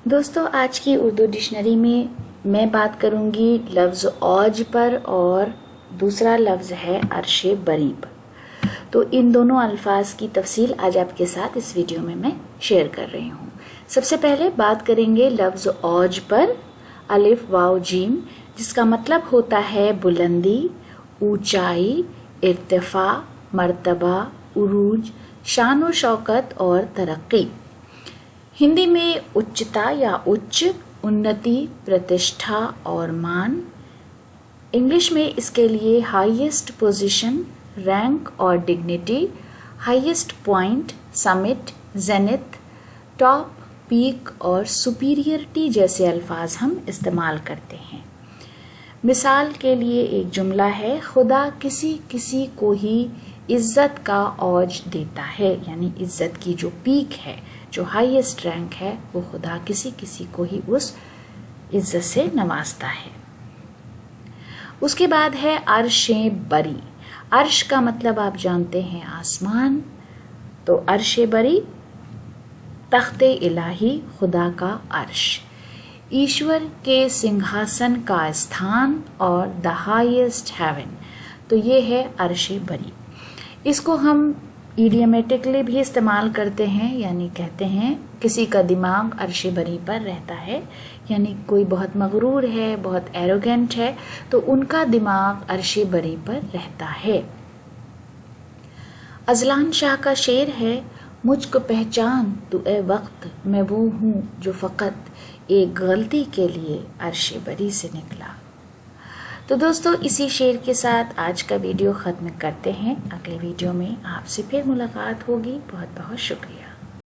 دوستو آج کی اردو ڈکشنری میں بات کروں گی لفظ اوج پر اور دوسرا لفظ ہے عرش بری پر. تو ان دونوں الفاظ کی تفصیل آج آپ کے ساتھ اس ویڈیو میں شیئر کر رہی ہوں. سب سے پہلے بات کریں گے لفظ اوج پر، الف واو جیم، جس کا مطلب ہوتا ہے بلندی، اونچائی، ارتفاع، مرتبہ، عروج، شان و شوکت اور ترقی. ہندی میں اچتا یا اچ، انتی، پرتشٹھا اور مان. انگلش میں اس کے لیے ہائیسٹ پوزیشن، رینک اور ڈگنیٹی، ہائیسٹ پوائنٹ، سمٹ، زینت، ٹاپ، پیک اور سپیریئرٹی جیسے الفاظ ہم استعمال کرتے ہیں. مثال کے لیے ایک جملہ ہے، خدا کسی کسی کو ہی عزت کا اوج دیتا ہے، یعنی عزت کی جو پیک ہے، جو ہائیسٹ رینک ہے، وہ خدا کسی کسی کو ہی اس عزت سے نوازتا ہے. اس کے بعد ہے عرش بری. عرش کا مطلب آپ جانتے ہیں آسمان، تو عرش بری تخت الہی، خدا کا عرش، ایشور کے سنگھاسن کا استھان اور دا ہائیسٹ ہیون. تو یہ ہے عرش بری. اس کو ہم ایڈیمیٹکلی بھی استعمال کرتے ہیں، یعنی کہتے ہیں کسی کا دماغ عرش بری پر رہتا ہے، یعنی کوئی بہت مغرور ہے، بہت ایروگینٹ ہے، تو ان کا دماغ عرش بری پر رہتا ہے. اذلان شاہ کا شعر ہے، مجھ کو پہچان تو اے وقت، میں وہ ہوں جو فقط ایک غلطی کے لیے عرش بری سے نکلا. تو دوستو اسی شعر کے ساتھ آج کا ویڈیو ختم کرتے ہیں. اگلے ویڈیو میں آپ سے پھر ملاقات ہوگی. بہت بہت شکریہ.